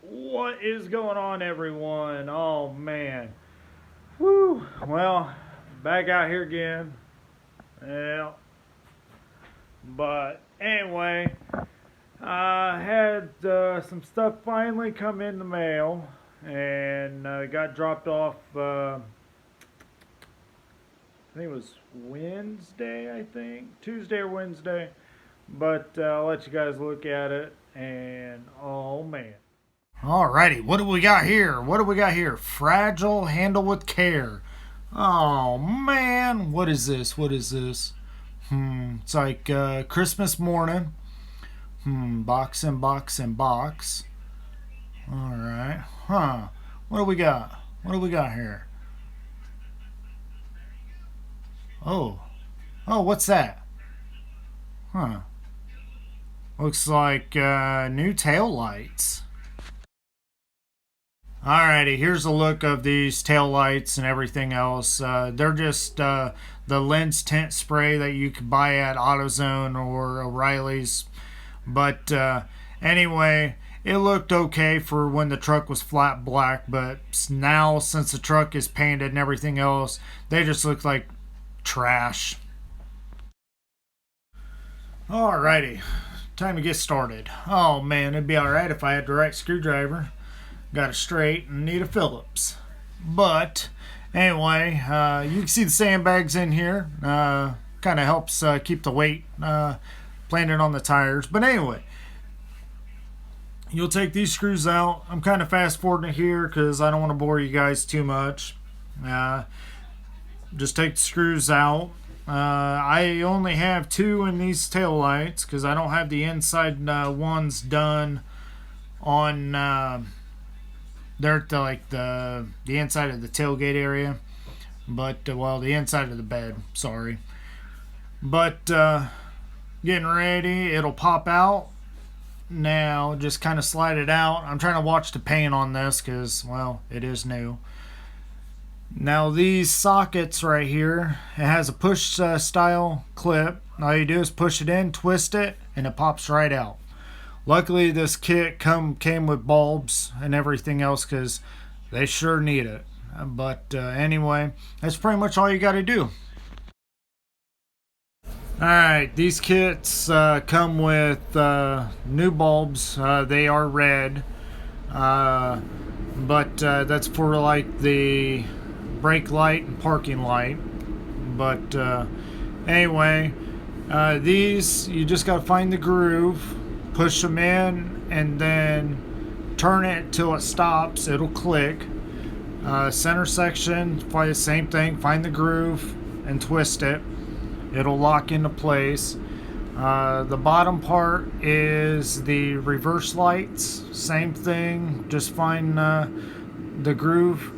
What is going on, everyone? Oh man, woo! Well, back out here again. Yeah, but anyway, I had some stuff finally come in the mail, and got dropped off. I think it was Wednesday. I think Tuesday or Wednesday. But I'll let you guys look at it, and oh man. Alrighty, what do we got here? What do we got here? Fragile, handle with care. Oh man, what is this? What is this? It's like Christmas morning. Box and box and box. Alright, huh. What do we got? What do we got here? Oh, oh, what's that? Huh. Looks like new tail lights. Alrighty, here's a look of these tail lights and everything else. They're just the lens tint spray that you can buy at AutoZone or O'Reilly's. But anyway, it looked okay for when the truck was flat black, but now since the truck is painted and everything else, they just look like trash. Alrighty, time to get started. Oh man, it'd be alright if I had the right screwdriver. Got it straight and need a Phillips. But anyway, you can see the sandbags in here. Kind of helps keep the weight planted on the tires. But anyway, you'll take these screws out. I'm kind of fast forwarding here because I don't want to bore you guys too much. Just take the screws out. I only have two in these tail lights because I don't have the inside ones done on they're at the inside of the tailgate area, but well, the inside of the bed, sorry. But getting ready, it'll pop out now. Just kind of slide it out. I'm trying to watch the paint on this because, well, it is new. Now these sockets right here, it has a push style clip. All you do is push it in, twist it, and it pops right out. Luckily, this kit came with bulbs and everything else because they sure need it. But anyway, that's pretty much all you got to do. Alright, these kits come with new bulbs. They are red. But that's for like the brake light and parking light. But anyway, these, you just got to find the groove. Push them in and then turn it till it stops. It'll click. Center section, find the same thing. Find the groove and twist it. It'll lock into place. The bottom part is the reverse lights. Same thing. Just find the groove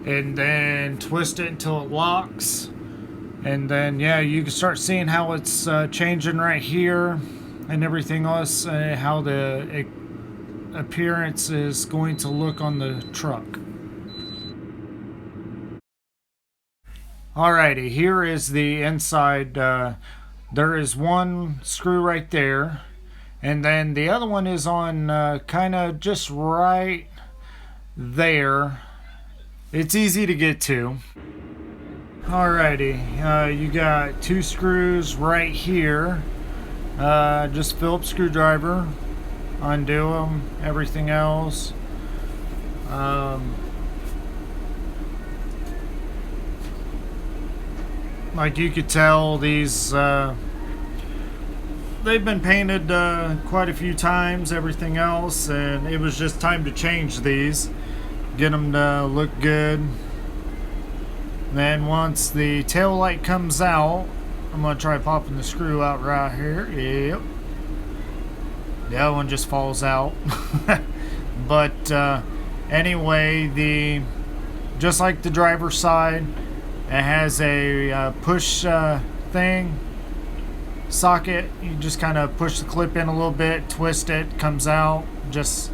and then twist it until it locks. And then yeah, you can start seeing how it's changing right here. And everything else, how the appearance is going to look on the truck. Alrighty, here is the inside. There is one screw right there, and then the other one is on kind of just right there. It's easy to get to. Alrighty, you got two screws right here. Just Phillips screwdriver, undo them, everything else. Like you could tell, these they've been painted quite a few times, everything else, and it was just time to change these, get them to look good. Then once the tail light comes out, I'm going to try popping the screw out right here. Yep. The other one just falls out. But anyway, just like the driver's side, it has a push thing, socket. You just kind of push the clip in a little bit, twist it, comes out, just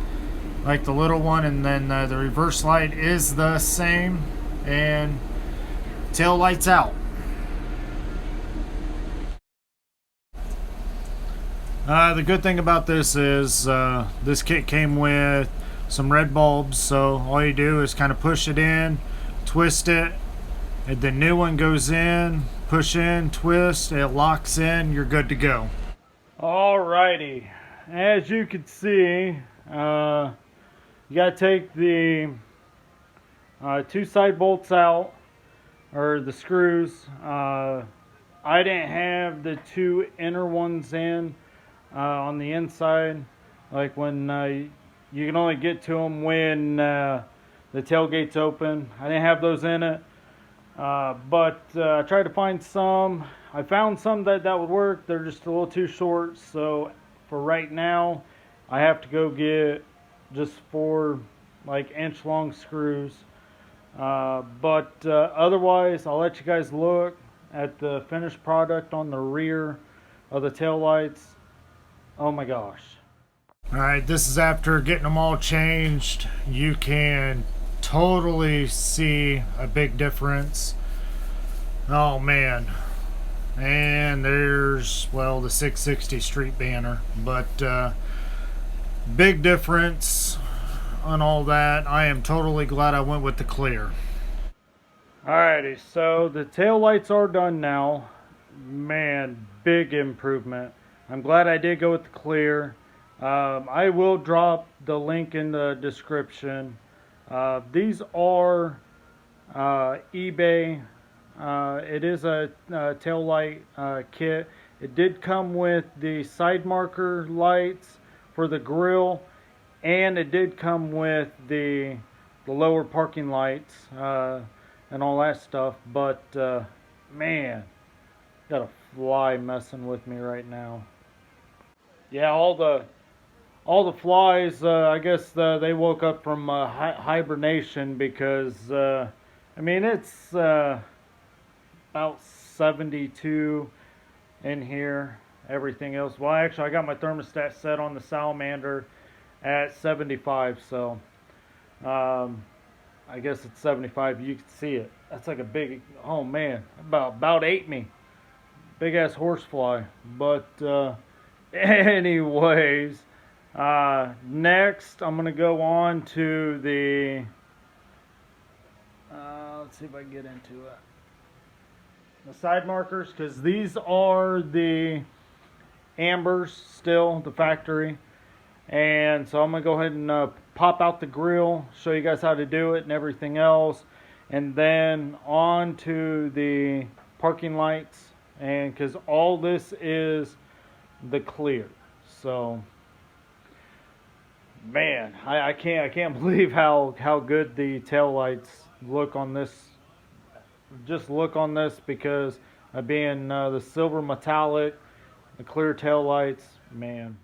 like the little one. And then the reverse light is the same, and tail lights out. The good thing about this is this kit came with some red bulbs. So all you do is kind of push it in, twist it, and the new one goes in, push in, twist, it locks in, you're good to go. Alrighty, as you can see, you gotta take the two side bolts out, or the screws. I didn't have the two inner ones in on the inside, like when you can only get to them when the tailgate's open. I didn't have those in it, but I tried to find some. I found some that would work. They're just a little too short, so for right now I have to go get just 4 like inch long screws. But otherwise, I'll let you guys look at the finished product on the rear of the tail lights. Oh my gosh. Alright, this is after getting them all changed. You can totally see a big difference. Oh man. And there's, well, the 660 street banner. But big difference on all that. I am totally glad I went with the clear. Alrighty, so the tail lights are done now. Man, big improvement. I'm glad I did go with the clear. I will drop the link in the description. These are eBay. It is a tail light kit. It did come with the side marker lights for the grill, and it did come with the lower parking lights and all that stuff. But man, got a fly messing with me right now. Yeah, all the flies. I guess they woke up from hibernation, because I mean, it's about 72 in here. Everything else, well, actually I got my thermostat set on the salamander at 75, so I guess it's 75. You can see it. That's like a big, oh man, about ate me. Big ass horsefly. But anyways, next I'm gonna go on to the let's see if I can get into it, the side markers, because these are the ambers still, the factory. And so I'm gonna go ahead and pop out the grill, show you guys how to do it and everything else, and then on to the parking lights. And because all this is the clear, so man, I can't believe how good the tail lights look on this. Just look on this, because being the silver metallic, the clear tail lights, man.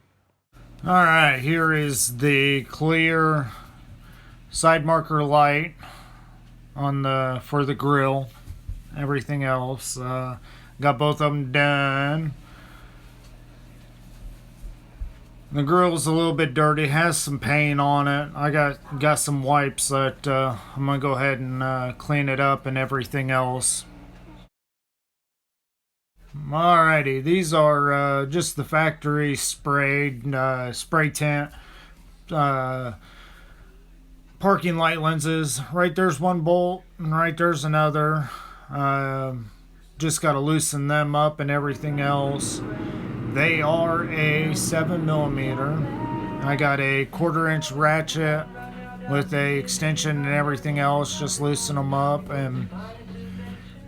Alright, here is the clear side marker light on the for the grill. Everything else, got both of them done. The grill's a little bit dirty, has some paint on it. I got some wipes that I'm gonna go ahead and clean it up and everything else. Alrighty, these are just the factory sprayed spray tint parking light lenses. Right there's one bolt, and right there's another. Just got to loosen them up and everything else. They are a 7mm. I got a 1/4 inch ratchet with a extension and everything else. Just loosen them up and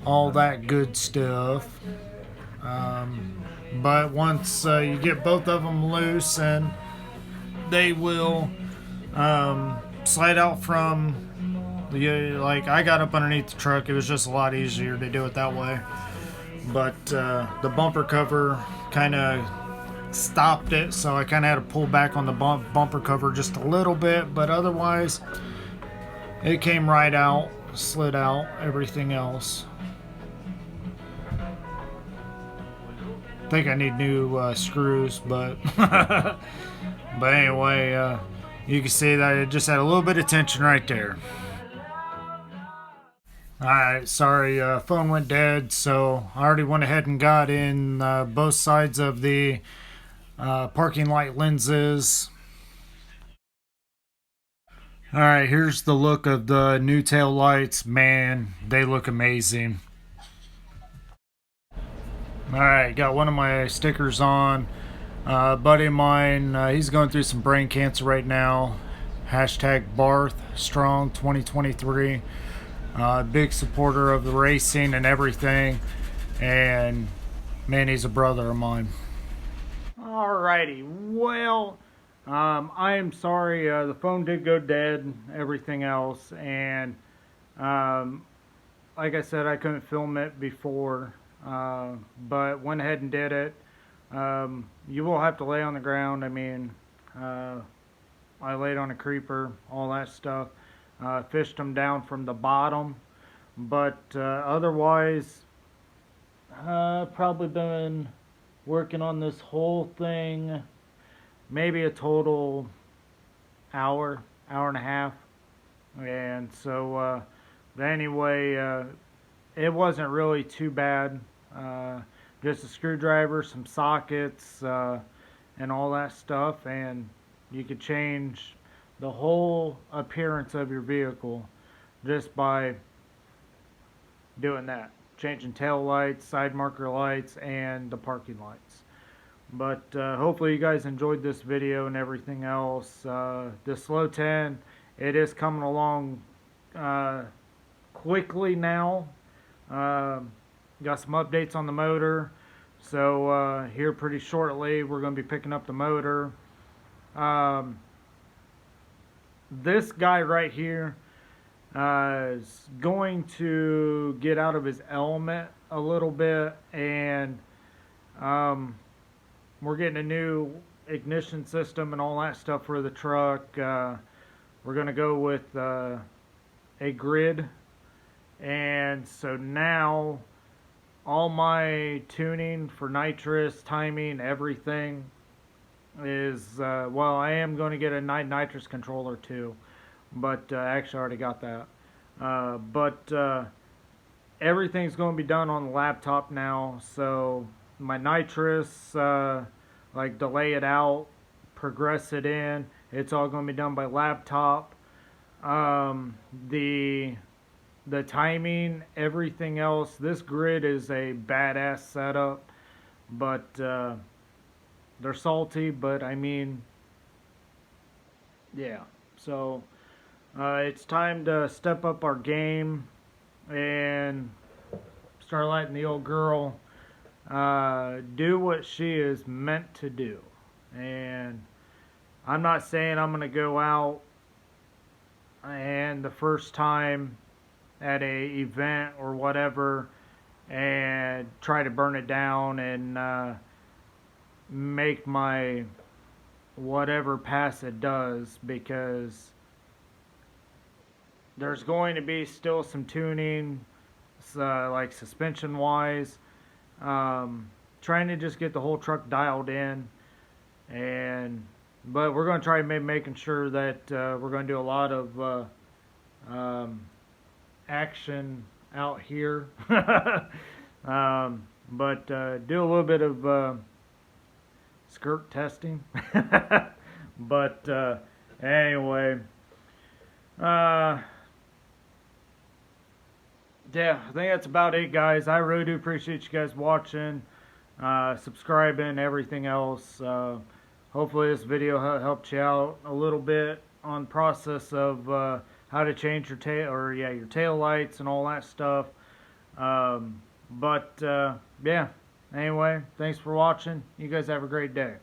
all that good stuff. But once you get both of them loose, and they will slide out from the, like I got up underneath the truck. It was just a lot easier to do it that way. But the bumper cover kind of stopped it, so I kind of had to pull back on the bumper cover just a little bit, but otherwise it came right out, slid out, everything else. I think I need new screws, but but anyway, you can see that it just had a little bit of tension right there. Alright, sorry, phone went dead, so I already went ahead and got in both sides of the parking light lenses. All right, here's the look of the new tail lights. Man, they look amazing. All right, got one of my stickers on. A buddy of mine, he's going through some brain cancer right now. Hashtag Barth Strong 2023. Big supporter of the racing and everything. And man, he's a brother of mine. Alrighty, well, I am sorry, the phone did go dead, everything else, and like I said, I couldn't film it before, but went ahead and did it. You will have to lay on the ground. I mean, I laid on a creeper, all that stuff, fished them down from the bottom, but otherwise, probably been working on this whole thing maybe a total hour and a half. And so but anyway, it wasn't really too bad. Just a screwdriver, some sockets, and all that stuff, and you could change the whole appearance of your vehicle just by doing that. Changing tail lights, side marker lights, and the parking lights. But hopefully you guys enjoyed this video and everything else. The Slow 10, it is coming along quickly now. Got some updates on the motor. So here pretty shortly we're going to be picking up the motor. This guy right here is going to get out of his element a little bit, and we're getting a new ignition system and all that stuff for the truck. We're going to go with a grid, and so now all my tuning for nitrous, timing, everything is, well, I am going to get a nitrous controller too, but actually I already got that. But everything's going to be done on the laptop now, so my nitrous, like delay it out, progress it in, it's all going to be done by laptop. The timing, everything else, this grid is a badass setup, but they're salty, but I mean, yeah, so it's time to step up our game and start letting the old girl do what she is meant to do. And I'm not saying I'm going to go out and the first time at a event or whatever and try to burn it down and make my whatever pass it does, because there's going to be still some tuning, like suspension wise, trying to just get the whole truck dialed in, but we're going to try making sure that we're going to do a lot of action out here. But do a little bit of skirt testing. But anyway, yeah, I think that's about it, guys. I really do appreciate you guys watching, subscribing, everything else. Hopefully this video helped you out a little bit on the process of how to change your tail, or yeah, your tail lights and all that stuff. But yeah, anyway, thanks for watching. You guys have a great day.